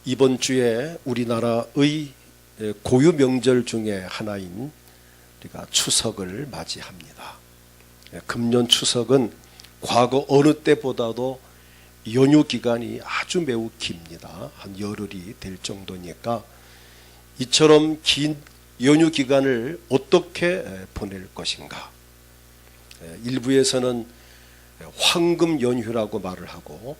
이번 주에 우리나라의 고유 명절 중에 하나인 우리가 추석을 맞이합니다. 금년 추석은 과거 어느 때보다도 연휴 기간이 아주 매우 깁니다. 한 열흘이 될 정도니까 이처럼 긴 연휴 기간을 어떻게 보낼 것인가. 일부에서는 황금 연휴라고 말을 하고,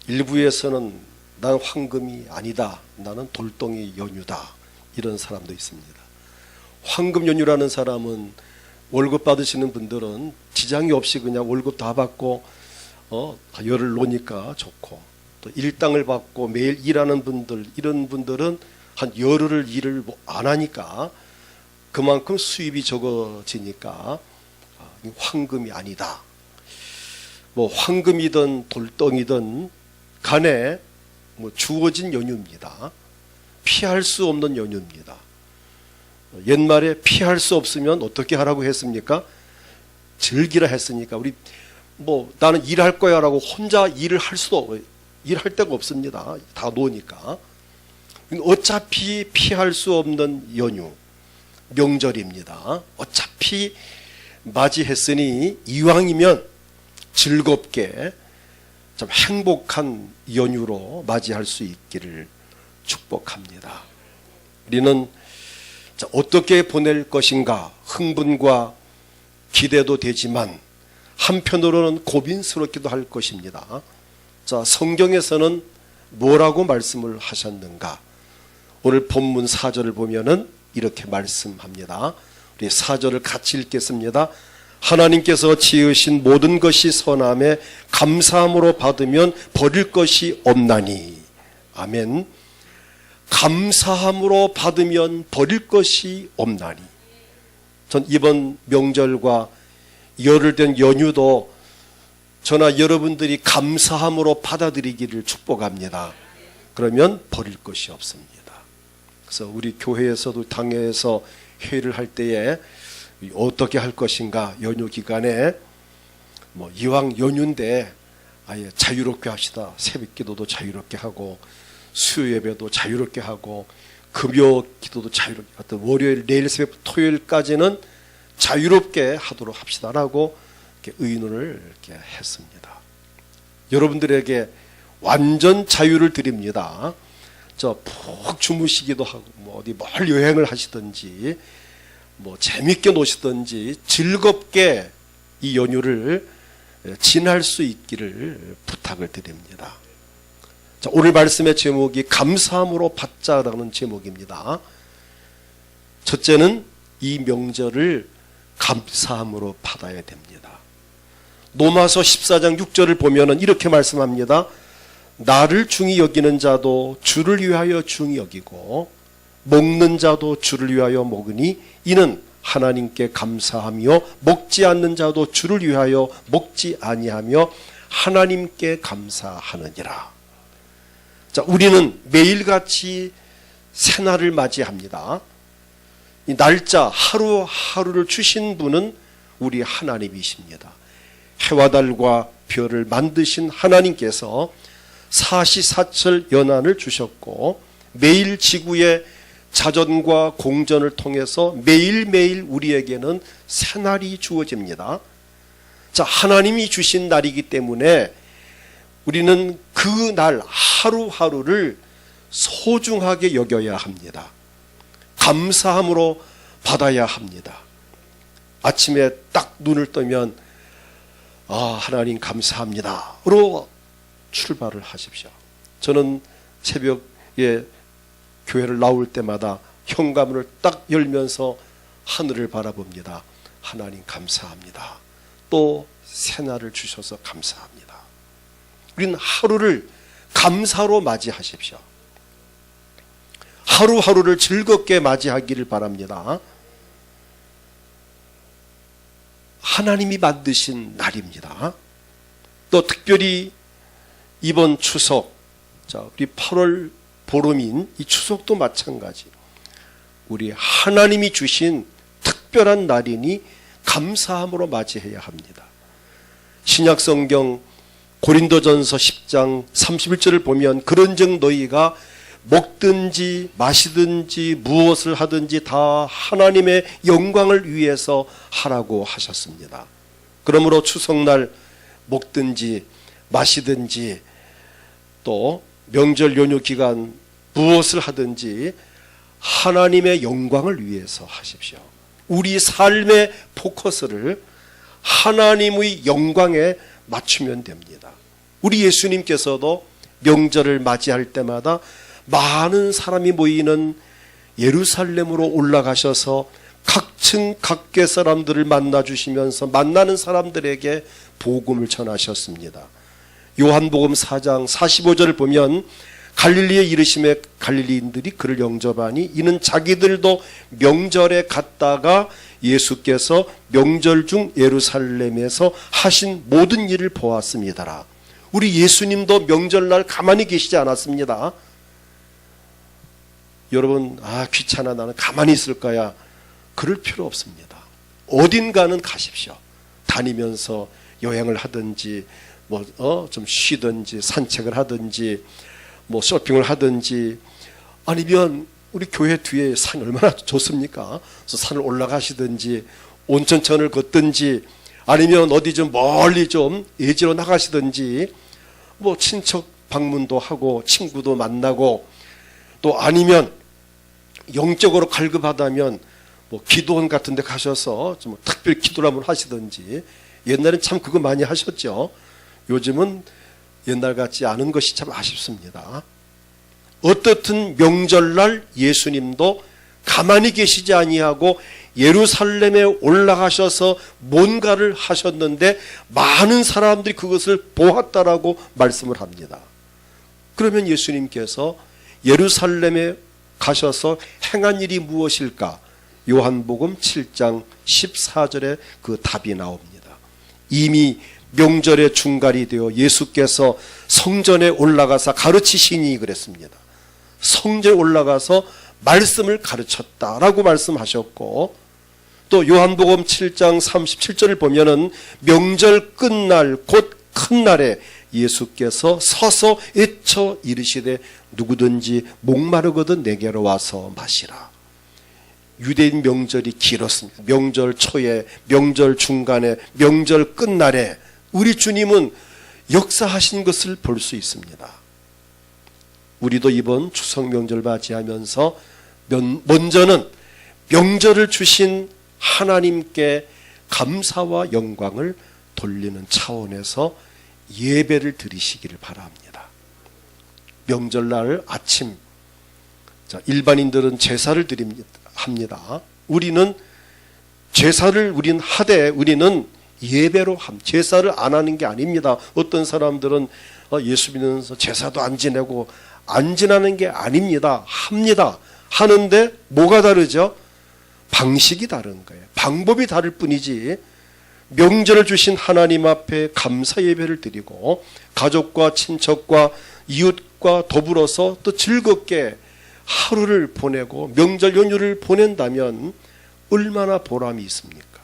일부에서는 난 황금이 아니다, 나는 돌덩이 연휴다, 이런 사람도 있습니다. 황금 연휴라는 사람은 월급 받으시는 분들은 지장이 없이 그냥 월급 다 받고 열을 놓으니까 좋고, 또 일당을 받고 매일 일하는 분들, 이런 분들은 한 열흘을 일을 안 하니까 그만큼 수입이 적어지니까 황금이 아니다. 뭐 황금이든 돌덩이든 간에 주어진 연휴입니다. 피할 수 없는 연휴입니다. 옛말에 피할 수 없으면 어떻게 하라고 했습니까? 즐기라 했으니까 우리 나는 일할 거야 라고 혼자 일할 데가 없습니다. 다 놓으니까. 어차피 피할 수 없는 연휴, 명절입니다. 어차피 맞이했으니 이왕이면 즐겁게 좀 행복한 연휴로 맞이할 수 있기를 축복합니다. 우리는 어떻게 보낼 것인가 흥분과 기대도 되지만 한편으로는 고민스럽기도 할 것입니다. 성경에서는 뭐라고 말씀을 하셨는가? 오늘 본문 4절을 보면은 이렇게 말씀합니다. 우리 4절을 같이 읽겠습니다. 하나님께서 지으신 모든 것이 선함에 감사함으로 받으면 버릴 것이 없나니. 아멘. 감사함으로 받으면 버릴 것이 없나니. 전 이번 명절과 열흘 된 연휴도 저나 여러분들이 감사함으로 받아들이기를 축복합니다. 그러면 버릴 것이 없습니다. 그래서 우리 교회에서도 당회에서 회의를 할 때에 어떻게 할 것인가, 연휴 기간에 이왕 연휴인데 아예 자유롭게 합시다. 새벽 기도도 자유롭게 하고 수요 예배도 자유롭게 하고 금요 기도도 자유롭게, 어떤 월요일 내일 새벽 토요일까지는 자유롭게 하도록 합시다라고 이렇게 의논을 이렇게 했습니다. 여러분들에게 완전 자유를 드립니다. 푹 주무시기도 하고 어디 멀 여행을 하시든지 재밌게 노시든지 즐겁게 이 연휴를 지날 수 있기를 부탁을 드립니다. 오늘 말씀의 제목이 감사함으로 받자라는 제목입니다. 첫째는 이 명절을 감사함으로 받아야 됩니다. 로마서 14장 6절을 보면 이렇게 말씀합니다. 나를 중히 여기는 자도 주를 위하여 중히 여기고 먹는 자도 주를 위하여 먹으니 이는 하나님께 감사하며 먹지 않는 자도 주를 위하여 먹지 아니하며 하나님께 감사하느니라. 우리는 매일같이 새날을 맞이합니다. 이 날짜 하루하루를 주신 분은 우리 하나님이십니다. 해와 달과 별을 만드신 하나님께서 사시사철 연한을 주셨고 매일 지구의 자전과 공전을 통해서 매일매일 우리에게는 새날이 주어집니다. 하나님이 주신 날이기 때문에 우리는 그 날 하루하루를 소중하게 여겨야 합니다. 감사함으로 받아야 합니다. 아침에 딱 눈을 뜨면 하나님 감사합니다로 출발을 하십시오. 저는 새벽에 교회를 나올 때마다 현관문을 딱 열면서 하늘을 바라봅니다. 하나님 감사합니다. 또 새날을 주셔서 감사합니다. 우리는 하루를 감사로 맞이하십시오. 하루하루를 즐겁게 맞이하기를 바랍니다. 하나님이 만드신 날입니다. 또 특별히 이번 추석, 우리 8월 보름인 이 추석도 마찬가지. 우리 하나님이 주신 특별한 날이니 감사함으로 맞이해야 합니다. 신약성경 고린도전서 10장 31절을 보면 그런즉 너희가 먹든지 마시든지 무엇을 하든지 다 하나님의 영광을 위해서 하라고 하셨습니다. 그러므로 추석날 먹든지 마시든지 또 명절 연휴 기간 무엇을 하든지 하나님의 영광을 위해서 하십시오. 우리 삶의 포커스를 하나님의 영광에 맞추면 됩니다. 우리 예수님께서도 명절을 맞이할 때마다 많은 사람이 모이는 예루살렘으로 올라가셔서 각층 각계 사람들을 만나주시면서 만나는 사람들에게 복음을 전하셨습니다. 요한복음 4장 45절을 보면 갈릴리에 이르심에 갈릴리인들이 그를 영접하니 이는 자기들도 명절에 갔다가 예수께서 명절 중 예루살렘에서 하신 모든 일을 보았습니다라. 우리 예수님도 명절날 가만히 계시지 않았습니다. 여러분, 귀찮아, 나는 가만히 있을 거야. 그럴 필요 없습니다. 어딘가는 가십시오. 다니면서 여행을 하든지 좀 쉬든지 산책을 하든지 쇼핑을 하든지, 아니면 우리 교회 뒤에 산이 얼마나 좋습니까? 그래서 산을 올라가시든지 온천천을 걷든지, 아니면 어디 좀 멀리 좀 예지로 나가시든지, 친척 방문도 하고 친구도 만나고, 또 아니면 영적으로 갈급하다면 기도원 같은 데 가셔서 좀 특별히 기도를 한번 하시든지. 옛날엔 참 그거 많이 하셨죠. 요즘은 옛날 같지 않은 것이 참 아쉽습니다. 어떻든 명절날 예수님도 가만히 계시지 아니하고 예루살렘에 올라가셔서 뭔가를 하셨는데 많은 사람들이 그것을 보았다라고 말씀을 합니다. 그러면 예수님께서 예루살렘에 가셔서 행한 일이 무엇일까? 요한복음 7장 14절에 그 답이 나옵니다. 이미 명절의 중간이 되어 예수께서 성전에 올라가서 가르치시니 그랬습니다. 성전에 올라가서 말씀을 가르쳤다라고 말씀하셨고, 또 요한복음 7장 37절을 보면은 명절 끝날 곧 큰 날에 예수께서 서서 외쳐 이르시되 누구든지 목마르거든 내게로 와서 마시라. 유대인 명절이 길었습니다. 명절 초에, 명절 중간에, 명절 끝날에 우리 주님은 역사하신 것을 볼 수 있습니다. 우리도 이번 추석 명절 맞이하면서 먼저는 명절을 주신 하나님께 감사와 영광을 돌리는 차원에서 예배를 드리시기를 바랍니다. 명절날 아침, 일반인들은 제사를 합니다. 우리는 제사를 하되 우리는 예배로 제사를 안 하는 게 아닙니다. 어떤 사람들은 예수 믿으면서 제사도 안 지내고, 안 지내는 게 아닙니다. 합니다. 하는데 뭐가 다르죠? 방식이 다른 거예요. 방법이 다를 뿐이지. 명절을 주신 하나님 앞에 감사 예배를 드리고 가족과 친척과 이웃과 더불어서 또 즐겁게 하루를 보내고 명절 연휴를 보낸다면 얼마나 보람이 있습니까?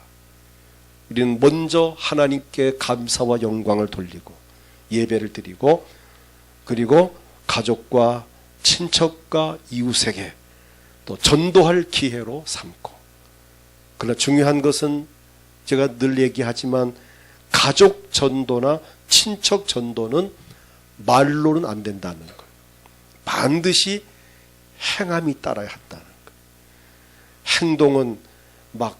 우리는 먼저 하나님께 감사와 영광을 돌리고 예배를 드리고, 그리고 가족과 친척과 이웃에게 또 전도할 기회로 삼고. 그러나 중요한 것은 제가 늘 얘기하지만 가족 전도나 친척 전도는 말로는 안 된다는 거예요. 반드시 행함이 따라야 한다는 거예요. 행동은 막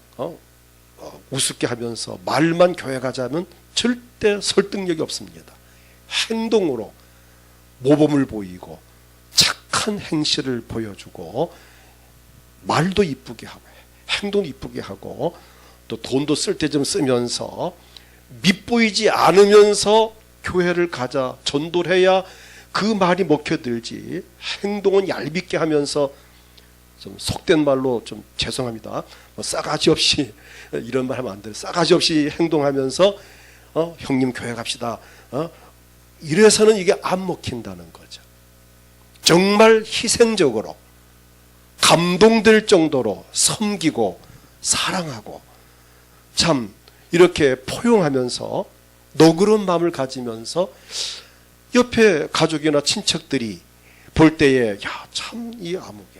우습게 하면서 말만 교회 가자면 절대 설득력이 없습니다. 행동으로 모범을 보이고 착한 행실을 보여주고 말도 이쁘게 하고 행동도 이쁘게 하고 또 돈도 쓸 때 좀 쓰면서 밉보이지 않으면서 교회를 가자, 전도를 해야 그 말이 먹혀들지, 행동은 얄밉게 하면서 좀 속된 말로 좀 죄송합니다. 싸가지 없이 이런 말 하면 안 돼요. 싸가지 없이 행동하면서 형님 교회 갑시다. 이래서는 이게 안 먹힌다는 거죠. 정말 희생적으로 감동될 정도로 섬기고 사랑하고 참 이렇게 포용하면서 너그러운 마음을 가지면서 옆에 가족이나 친척들이 볼 때에 야, 참 이 아무개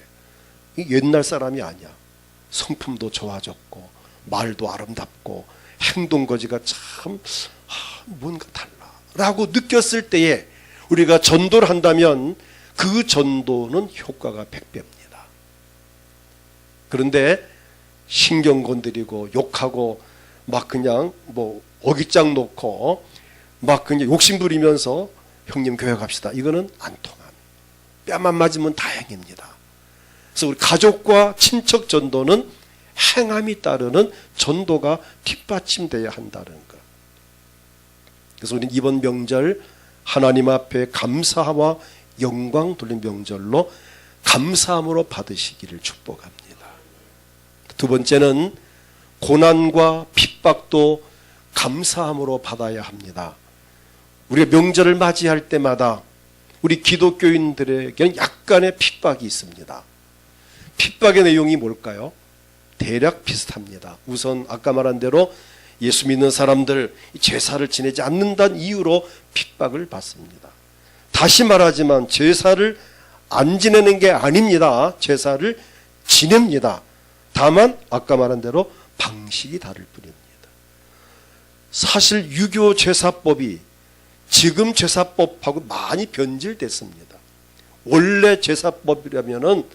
이 옛날 사람이 아니야. 성품도 좋아졌고 말도 아름답고 행동거지가 참 뭔가 달라라고 느꼈을 때에 우리가 전도를 한다면 그 전도는 효과가 100배입니다. 그런데 신경 건드리고 욕하고 막 그냥 뭐 어깃장 놓고 막 그냥 욕심 부리면서 형님 교회 갑시다. 이거는 안 통합니다. 뺨만 맞으면 다행입니다. 그래서 우리 가족과 친척 전도는 행함이 따르는 전도가 뒷받침되어야 한다는 것. 그래서 우리는 이번 명절 하나님 앞에 감사와 영광 돌린 명절로 감사함으로 받으시기를 축복합니다. 두 번째는 고난과 핍박도 감사함으로 받아야 합니다. 우리가 명절을 맞이할 때마다 우리 기독교인들에게는 약간의 핍박이 있습니다. 핍박의 내용이 뭘까요? 대략 비슷합니다. 우선 아까 말한 대로 예수 믿는 사람들 제사를 지내지 않는다는 이유로 핍박을 받습니다. 다시 말하지만 제사를 안 지내는 게 아닙니다. 제사를 지냅니다. 다만 아까 말한 대로 방식이 다를 뿐입니다. 사실 유교 제사법이 지금 제사법하고 많이 변질됐습니다. 원래 제사법이라면은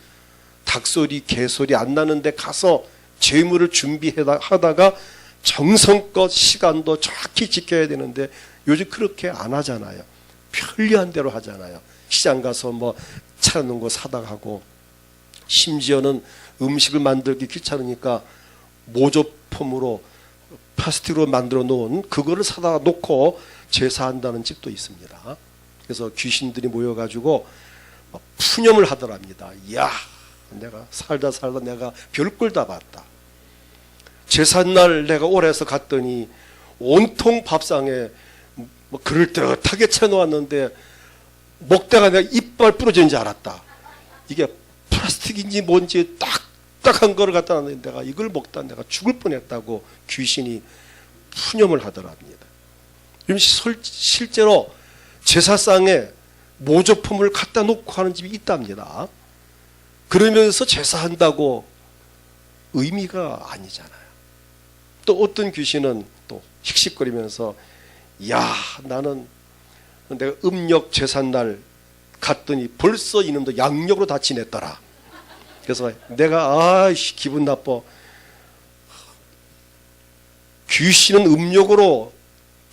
닭소리, 개소리 안 나는데 가서 제물을 준비하다가 정성껏 시간도 정확히 지켜야 되는데 요즘 그렇게 안 하잖아요. 편리한 대로 하잖아요. 시장 가서 뭐 차려놓은 거 사다가 하고, 심지어는 음식을 만들기 귀찮으니까 모조품으로 플라스틱으로 만들어 놓은 그거를 사다 놓고 제사한다는 집도 있습니다. 그래서 귀신들이 모여가지고 푸념을 하더랍니다. 이야, 내가 살다 내가 별걸 다 봤다. 제삿날 내가 오래서 갔더니 온통 밥상에 뭐 그럴듯하게 채놓았는데 먹다가 내가 이빨 부러진 줄 알았다. 이게 플라스틱인지 뭔지 딱딱한 거를 갖다 놨는데 내가 이걸 먹다 내가 죽을 뻔했다고 귀신이 푸념을 하더랍니다. 실제로 제사상에 모조품을 갖다 놓고 하는 집이 있답니다. 그러면서 제사한다고 의미가 아니잖아요. 또 어떤 귀신은 또 힉힉거리면서 야, 나는 내가 음력 제삿날 갔더니 벌써 이놈도 양력으로 다 지냈더라. 그래서 내가 기분 나빠. 귀신은 음력으로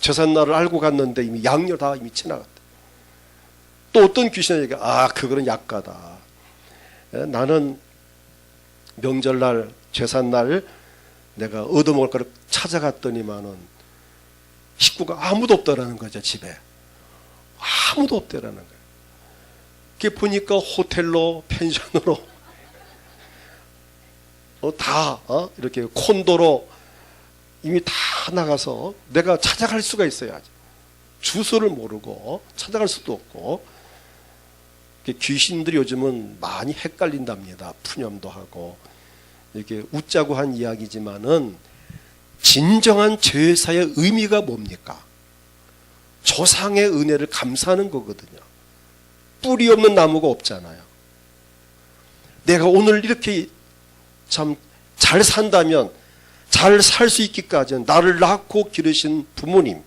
제삿날을 알고 갔는데 이미 양력 다 이미 지나갔다. 또 어떤 귀신은 얘기해, 그거는 약가다. 나는 명절날 제삿날 내가 얻어먹을 거를 찾아갔더니만은 식구가 아무도 없다라는 거죠. 집에 아무도 없다라는 거예요. 그게 보니까 호텔로 펜션으로 다 이렇게 콘도로 이미 다 나가서 내가 찾아갈 수가 있어야지. 주소를 모르고 찾아갈 수도 없고. 귀신들이 요즘은 많이 헷갈린답니다. 푸념도 하고. 이렇게 웃자고 한 이야기지만은 진정한 제사의 의미가 뭡니까? 조상의 은혜를 감사하는 거거든요. 뿌리 없는 나무가 없잖아요. 내가 오늘 이렇게 참 잘 산다면 잘 살 수 있기까지는 나를 낳고 기르신 부모님,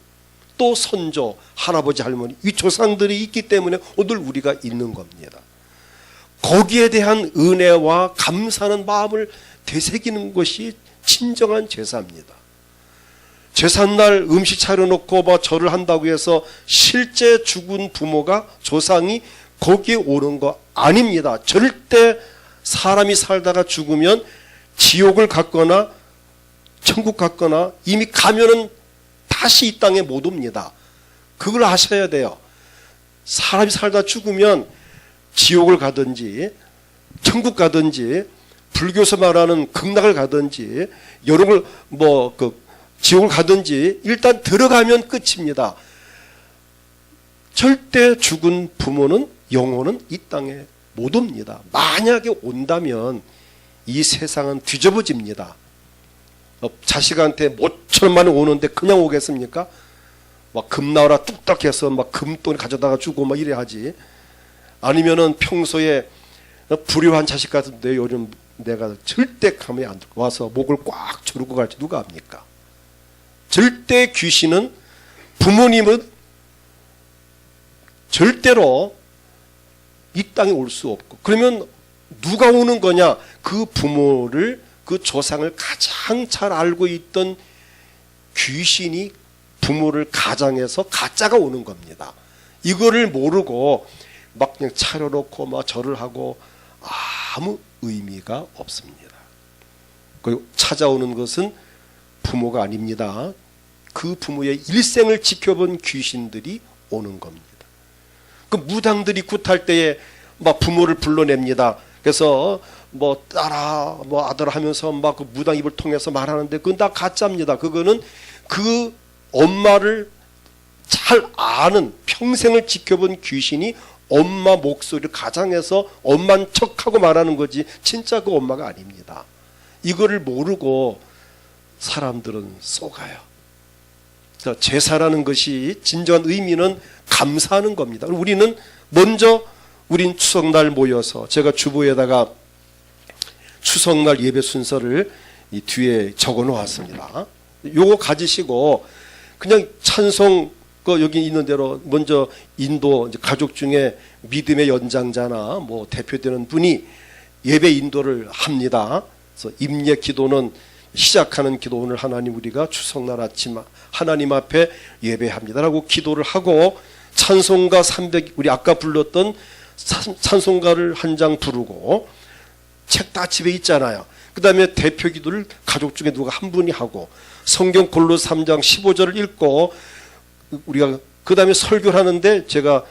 또 선조, 할아버지, 할머니, 이 조상들이 있기 때문에 오늘 우리가 있는 겁니다. 거기에 대한 은혜와 감사하는 마음을 되새기는 것이 진정한 제사입니다. 제삿날 음식 차려놓고 절을 한다고 해서 실제 죽은 부모가, 조상이 거기에 오는 거 아닙니다. 절대 사람이 살다가 죽으면 지옥을 갔거나 천국 갔거나 이미 가면은 다시 이 땅에 못 옵니다. 그걸 아셔야 돼요. 사람이 살다 죽으면 지옥을 가든지 천국 가든지 불교에서 말하는 극락을 가든지 여러분 지옥을 가든지 일단 들어가면 끝입니다. 절대 죽은 부모는 영혼은 이 땅에 못 옵니다. 만약에 온다면 이 세상은 뒤집어집니다. 자식한테 모처럼 만에 오는데 그냥 오겠습니까? 막 금 나와라 뚝딱 해서 막 금돈 가져다가 주고 막 이래 하지. 아니면은 평소에 불효한 자식 같은데 요즘 내가 절대 가만히 안 두고 와서 목을 꽉 조르고 갈지 누가 압니까? 절대 귀신은, 부모님은 절대로 이 땅에 올 수 없고, 그러면 누가 오는 거냐? 그 부모를, 그 조상을 가장 잘 알고 있던 귀신이 부모를 가장해서 가짜가 오는 겁니다. 이거를 모르고 막 그냥 차려놓고 막 절을 하고 아무 의미가 없습니다. 그리고 찾아오는 것은 부모가 아닙니다. 그 부모의 일생을 지켜본 귀신들이 오는 겁니다. 그 무당들이 굿할 때에 막 부모를 불러냅니다. 그래서 뭐 딸아, 뭐 아들아 하면서 막 그 무당 입을 통해서 말하는데 그건 다 가짜입니다. 그거는 그 엄마를 잘 아는, 평생을 지켜본 귀신이 엄마 목소리를 가장해서 엄만 척하고 말하는 거지 진짜 그 엄마가 아닙니다. 이거를 모르고 사람들은 속아요. 제사라는 것이 진정한 의미는 감사하는 겁니다. 우리는 먼저 우린 추석날 모여서, 제가 주보에다가 추석날 예배 순서를 이 뒤에 적어 놓았습니다. 요거 가지시고 그냥 찬송, 여기 있는 대로 먼저 인도, 가족 중에 믿음의 연장자나 뭐 대표되는 분이 예배 인도를 합니다. 그래서 임예 기도는, 시작하는 기도, 오늘 하나님 우리가 추석날 아침 하나님 앞에 예배합니다라고 기도를 하고, 찬송가 300, 우리 아까 불렀던 찬송가를 한 장 부르고, 책 다 집에 있잖아요. 그 다음에 대표 기도를 가족 중에 누가 한 분이 하고, 성경 골로 3장 15절을 읽고, 우리가 그 다음에 설교를 하는데 제가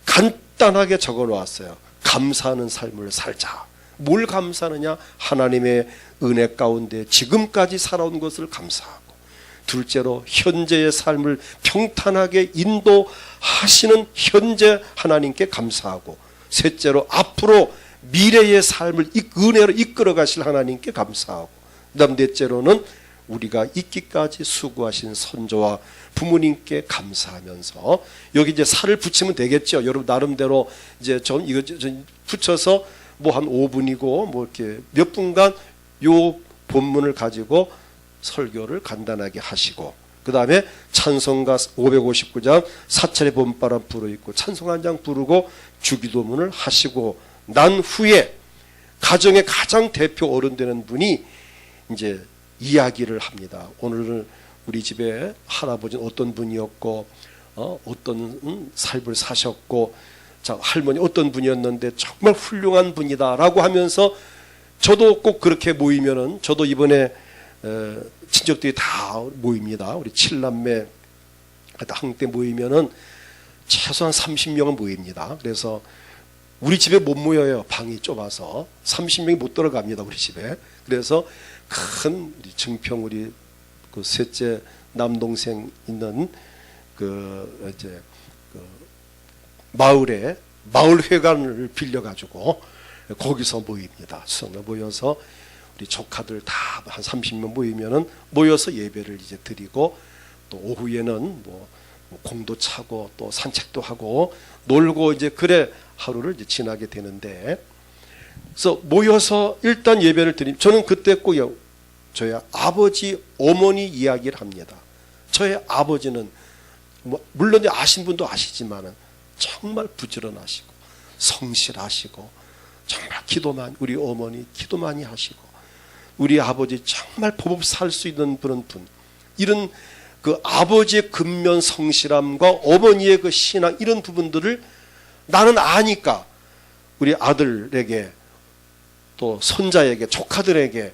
간단하게 적어 놓았어요. 감사하는 삶을 살자. 뭘 감사하느냐? 하나님의 은혜 가운데 지금까지 살아온 것을 감사하고, 둘째로 현재의 삶을 평탄하게 인도하시는 현재 하나님께 감사하고, 셋째로 앞으로 미래의 삶을 은혜로 이끌어 가실 하나님께 감사하고, 그 다음 넷째로는 우리가 있기까지 수고하신 선조와 부모님께 감사하면서, 여기 이제 살을 붙이면 되겠죠. 여러분 나름대로 이제 이거 붙여서 뭐 한 5분이고 뭐 이렇게 몇 분간 요 본문을 가지고 설교를 간단하게 하시고, 그 다음에 찬송가 559장 사찰의 봄바람 불어 있고 찬송 한 장 부르고 주기도문을 하시고 난 후에 가정의 가장 대표 어른 되는 분이 이제 이야기를 합니다. 오늘은 우리 집에 할아버지는 어떤 분이었고, 어떤 삶을 사셨고, 자, 할머니 어떤 분이었는데 정말 훌륭한 분이다라고 하면서, 저도 꼭 그렇게 모이면은, 저도 이번에 친척들이 다 모입니다. 우리 7남매 한때 모이면은 최소한 30명은 모입니다. 그래서 우리 집에 못 모여요. 방이 좁아서 30명이 못 들어갑니다. 우리 집에. 그래서 큰 우리 증평, 우리 그 셋째 남동생 있는 이제 마을에 마을회관을 빌려가지고 거기서 모입니다. 수석날 모여서 우리 조카들 다 한 30명 모이면은 모여서 예배를 이제 드리고, 또 오후에는 뭐 공도 차고 또 산책도 하고 놀고 이제 그래 하루를 이제 지나게 되는데, 그래서 모여서 일단 예배를 드리면, 저는 그때 꼭 저희 아버지, 어머니 이야기를 합니다. 저희 아버지는 물론 아신 분도 아시지만은 정말 부지런하시고 성실하시고 정말 기도 많이, 우리 어머니 기도 많이 하시고, 우리 아버지 정말 법 없이 살 수 있는 그런 분, 이런 그 아버지의 근면 성실함과 어머니의 그 신앙, 이런 부분들을 나는 아니까 우리 아들에게 또 손자에게 조카들에게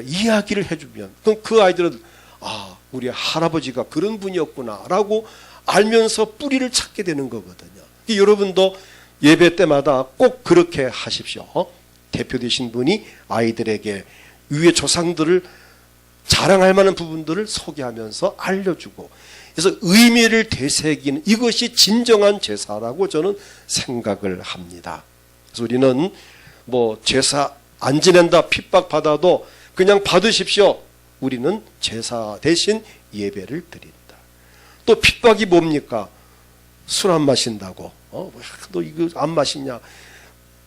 이야기를 해주면, 그럼 그 아이들은 아, 우리 할아버지가 그런 분이었구나 라고 알면서 뿌리를 찾게 되는 거거든요. 여러분도 예배 때마다 꼭 그렇게 하십시오. 대표되신 분이 아이들에게 위의 조상들을 자랑할 만한 부분들을 소개하면서 알려주고, 그래서 의미를 되새기는, 이것이 진정한 제사라고 저는 생각을 합니다. 그래서 우리는 뭐 제사 안 지낸다 핍박받아도 그냥 받으십시오. 우리는 제사 대신 예배를 드린다. 또 핍박이 뭡니까? 술 안 마신다고. 너 이거 안 마시냐?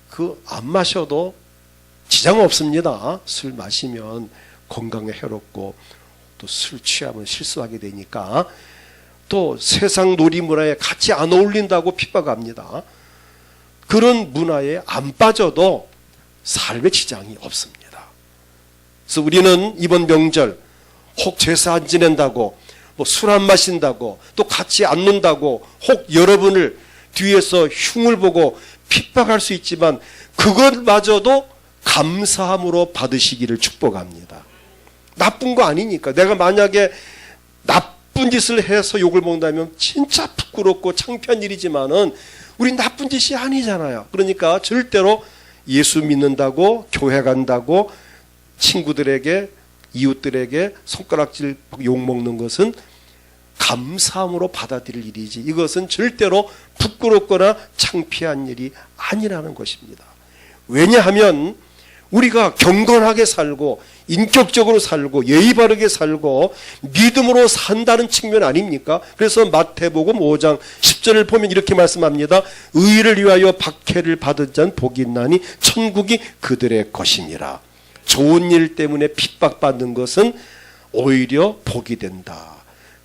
그 안 마셔도 지장 없습니다. 술 마시면 건강에 해롭고 또 술 취하면 실수하게 되니까. 또 세상 놀이 문화에 같이 안 어울린다고 핍박합니다. 그런 문화에 안 빠져도 삶에 지장이 없습니다. 그래서 우리는 이번 명절 혹 제사 안 지낸다고 뭐 술 안 마신다고 또 같이 안 논다고 혹 여러분을 뒤에서 흉을 보고 핍박할 수 있지만 그것마저도 감사함으로 받으시기를 축복합니다. 나쁜 거 아니니까. 내가 만약에 나쁜 짓을 해서 욕을 먹는다면 진짜 부끄럽고 창피한 일이지만은 우리 나쁜 짓이 아니잖아요. 그러니까 절대로 예수 믿는다고 교회 간다고 친구들에게 이웃들에게 손가락질 욕먹는 것은 감사함으로 받아들일 일이지 이것은 절대로 부끄럽거나 창피한 일이 아니라는 것입니다. 왜냐하면 우리가 경건하게 살고 인격적으로 살고 예의 바르게 살고 믿음으로 산다는 측면 아닙니까? 그래서 마태복음 5장 10절을 보면 이렇게 말씀합니다. 의를 위하여 박해를 받은 자는 복이 있나니 천국이 그들의 것이니라. 좋은 일 때문에 핍박받는 것은 오히려 복이 된다.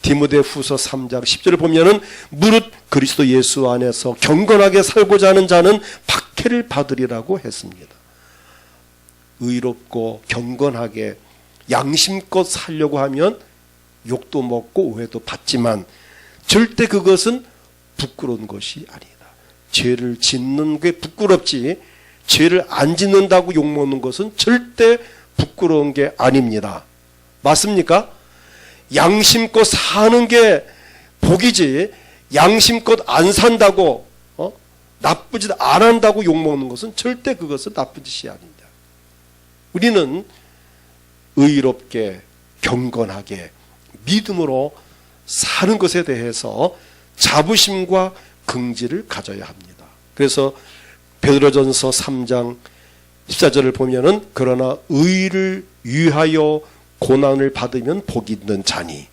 디모데후서 3장 10절을 보면은 무릇 그리스도 예수 안에서 경건하게 살고자 하는 자는 박해를 받으리라고 했습니다. 의롭고 경건하게 양심껏 살려고 하면 욕도 먹고 오해도 받지만 절대 그것은 부끄러운 것이 아니다. 죄를 짓는 게 부끄럽지 죄를 안 짓는다고 욕먹는 것은 절대 부끄러운 게 아닙니다. 맞습니까? 양심껏 사는 게 복이지 양심껏 안 산다고 나쁜 짓 안 한다고 욕먹는 것은 절대 그것은 나쁜 짓이 아닙니다. 우리는 의롭게 경건하게 믿음으로 사는 것에 대해서 자부심과 긍지를 가져야 합니다. 그래서 베드로전서 3장 14절을 보면은 그러나 의를 위하여 고난을 받으면 복이 있는 자니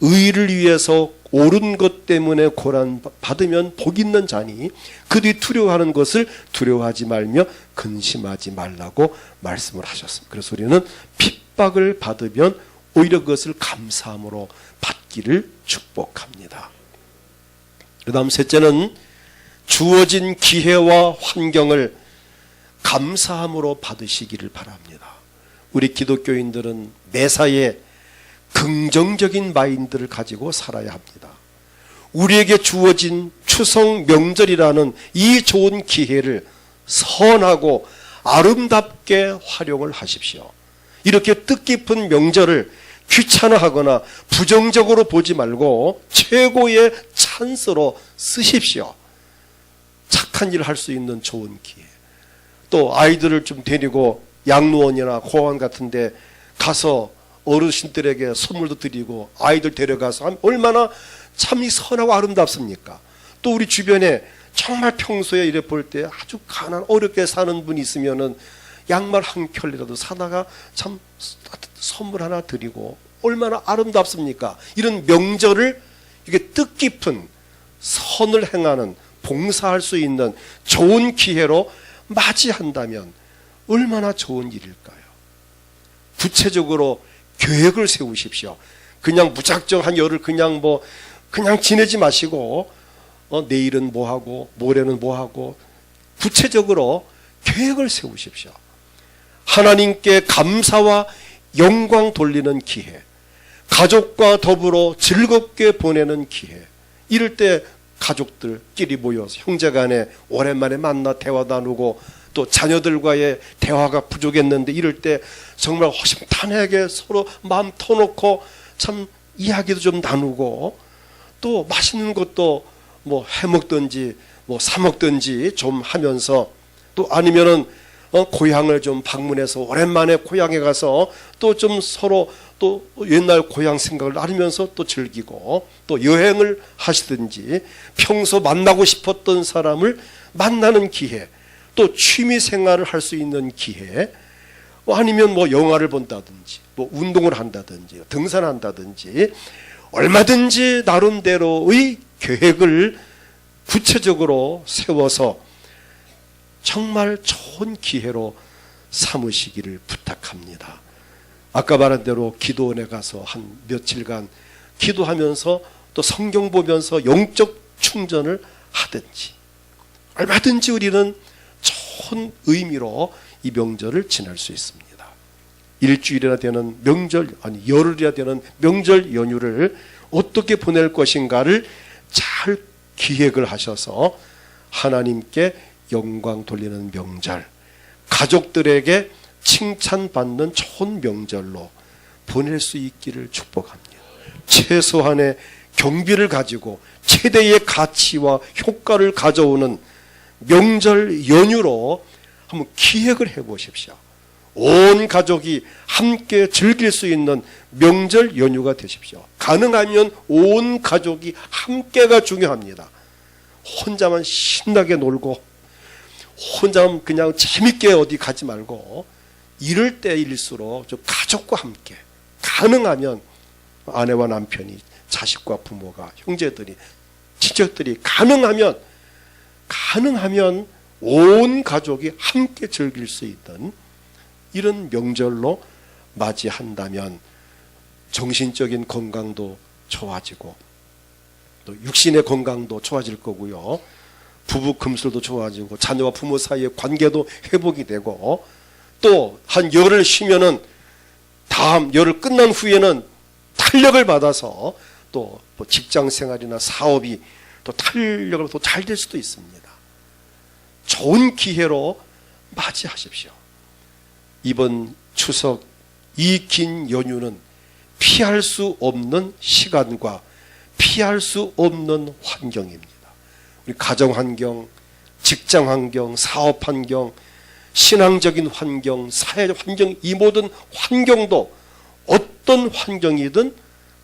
의를 위해서 옳은 것 때문에 고난 받으면 복이 있는 자니 그 뒤 두려워하는 것을 두려워하지 말며 근심하지 말라고 말씀을 하셨습니다. 그래서 우리는 핍박을 받으면 오히려 그것을 감사함으로 받기를 축복합니다. 그 다음 셋째는 주어진 기회와 환경을 감사함으로 받으시기를 바랍니다. 우리 기독교인들은 매사에 긍정적인 마인드를 가지고 살아야 합니다. 우리에게 주어진 추석 명절이라는 이 좋은 기회를 선하고 아름답게 활용을 하십시오. 이렇게 뜻깊은 명절을 귀찮아하거나 부정적으로 보지 말고 최고의 찬스로 쓰십시오. 착한 일을 할 수 있는 좋은 기회. 또 아이들을 좀 데리고 양로원이나 공원 같은 데 가서 어르신들에게 선물도 드리고 아이들 데려가서 하면 얼마나 참 선하고 아름답습니까? 또 우리 주변에 정말 평소에 이래 볼 때 아주 어렵게 사는 분이 있으면은 양말 한 켤레라도 사다가 참 선물 하나 드리고 얼마나 아름답습니까? 이런 명절을 이게 뜻깊은 선을 행하는 봉사할 수 있는 좋은 기회로 맞이한다면 얼마나 좋은 일일까요? 구체적으로 계획을 세우십시오. 그냥 무작정 한 열흘 그냥 지내지 마시고 내일은 뭐하고 모레는 뭐하고 구체적으로 계획을 세우십시오. 하나님께 감사와 영광 돌리는 기회, 가족과 더불어 즐겁게 보내는 기회. 이럴 때 가족들끼리 모여서 형제간에 오랜만에 만나 대화 나누고 또 자녀들과의 대화가 부족했는데 이럴 때 정말 허심탄회하게 서로 마음 터놓고 참 이야기도 좀 나누고 또 맛있는 것도 뭐 해먹든지 뭐 사먹든지 좀 하면서 또 아니면은 고향을 좀 방문해서 오랜만에 고향에 가서 또 좀 서로 또 옛날 고향 생각을 나누면서 또 즐기고 또 여행을 하시든지 평소 만나고 싶었던 사람을 만나는 기회, 또 취미 생활을 할 수 있는 기회, 아니면 뭐 영화를 본다든지 뭐 운동을 한다든지 등산한다든지 얼마든지 나름대로의 계획을 구체적으로 세워서 정말 좋은 기회로 삼으시기를 부탁합니다. 아까 말한 대로 기도원에 가서 한 며칠간 기도하면서 또 성경 보면서 영적 충전을 하든지, 얼마든지 우리는 좋은 의미로 이 명절을 지낼 수 있습니다. 일주일이나 되는 명절, 아니 열흘이나 되는 명절 연휴를 어떻게 보낼 것인가를 잘 기획을 하셔서 하나님께 영광 돌리는 명절, 가족들에게 칭찬받는 좋은 명절로 보낼 수 있기를 축복합니다. 최소한의 경비를 가지고 최대의 가치와 효과를 가져오는 명절 연휴로 한번 기획을 해보십시오. 온 가족이 함께 즐길 수 있는 명절 연휴가 되십시오. 가능하면 온 가족이 함께가 중요합니다. 혼자만 신나게 놀고 혼자만 그냥 재밌게 어디 가지 말고, 이럴 때일수록 좀 가족과 함께, 가능하면 아내와 남편이, 자식과 부모가, 형제들이, 친척들이 가능하면 온 가족이 함께 즐길 수 있는 이런 명절로 맞이한다면 정신적인 건강도 좋아지고 또 육신의 건강도 좋아질 거고요. 부부 금슬도 좋아지고 자녀와 부모 사이의 관계도 회복이 되고, 또 한 열흘 쉬면은 다음 열흘 끝난 후에는 탄력을 받아서 또 직장 생활이나 사업이 또 탄력을 더 잘 될 수도 있습니다. 좋은 기회로 맞이하십시오. 이번 추석 이 긴 연휴는 피할 수 없는 시간과 피할 수 없는 환경입니다. 우리 가정 환경, 직장 환경, 사업 환경, 신앙적인 환경, 사회적 환경, 이 모든 환경도 어떤 환경이든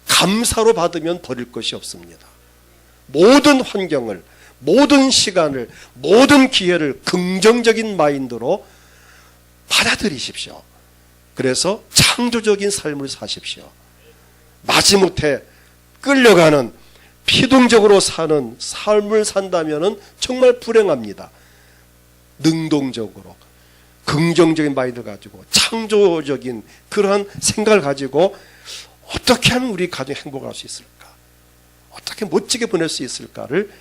감사로 받으면 버릴 것이 없습니다. 모든 환경을, 모든 시간을, 모든 기회를 긍정적인 마인드로 받아들이십시오. 그래서 창조적인 삶을 사십시오. 마지못해 끌려가는 피동적으로 사는 삶을 산다면 정말 불행합니다. 능동적으로 긍정적인 마인드를 가지고 창조적인 그러한 생각을 가지고 어떻게 하면 우리 가정이 행복할 수 있을까, 어떻게 멋지게 보낼 수 있을까를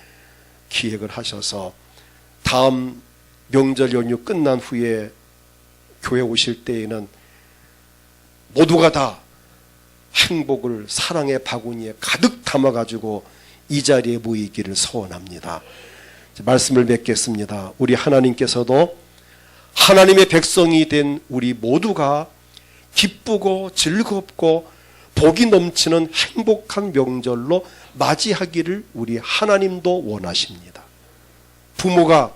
기획을 하셔서 다음 명절 연휴 끝난 후에 교회 오실 때에는 모두가 다 행복을 사랑의 바구니에 가득 담아가지고 이 자리에 모이기를 소원합니다. 말씀을 맺겠습니다. 우리 하나님께서도 하나님의 백성이 된 우리 모두가 기쁘고 즐겁고 복이 넘치는 행복한 명절로 맞이하기를 우리 하나님도 원하십니다. 부모가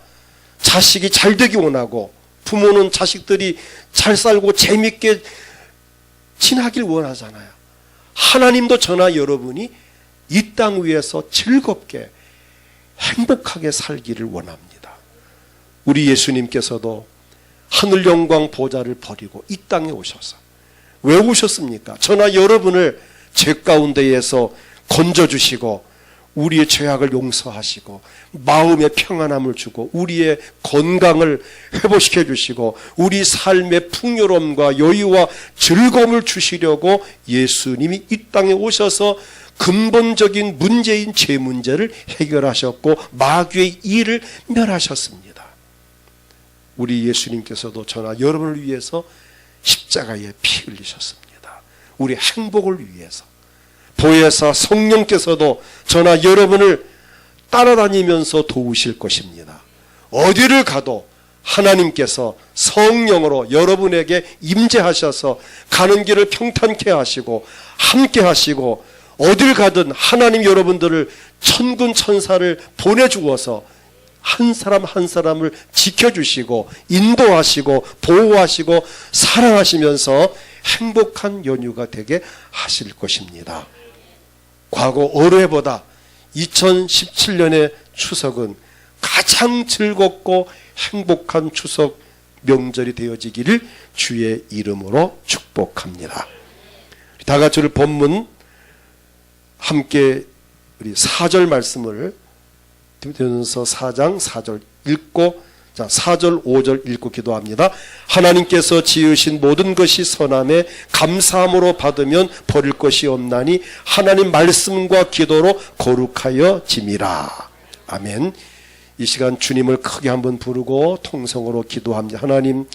자식이 잘 되기 원하고, 부모는 자식들이 잘 살고 재밌게 지나길 원하잖아요. 하나님도 저나 여러분이 이 땅 위에서 즐겁게 행복하게 살기를 원합니다. 우리 예수님께서도 하늘 영광 보좌를 버리고 이 땅에 오셔서 왜 오셨습니까? 저나 여러분을 죄 가운데에서 건져주시고 우리의 죄악을 용서하시고 마음의 평안함을 주고 우리의 건강을 회복시켜 주시고 우리 삶의 풍요로움과 여유와 즐거움을 주시려고 예수님이 이 땅에 오셔서 근본적인 문제인 죄 문제를 해결하셨고 마귀의 일을 멸하셨습니다. 우리 예수님께서도 저나 여러분을 위해서 십자가에 피 흘리셨습니다. 우리 행복을 위해서. 보혜사 성령께서도 저나 여러분을 따라다니면서 도우실 것입니다. 어디를 가도 하나님께서 성령으로 여러분에게 임재하셔서 가는 길을 평탄케 하시고 함께 하시고, 어딜 가든 하나님 여러분들을 천군 천사를 보내주어서 한 사람 한 사람을 지켜주시고 인도하시고 보호하시고 사랑하시면서 행복한 연휴가 되게 하실 것입니다. 과거 올해보다 2017년의 추석은 가장 즐겁고 행복한 추석 명절이 되어지기를 주의 이름으로 축복합니다. 다 같이 우리 본문 함께 우리 4절 말씀을 디모데전서 4장 4절 읽고, 자 4절 5절 읽고 기도합니다. 하나님께서 지으신 모든 것이 선함에 감사함으로 받으면 버릴 것이 없나니 하나님 말씀과 기도로 거룩하여 짐이라. 아멘. 이 시간 주님을 크게 한번 부르고 통성으로 기도합니다. 하나님,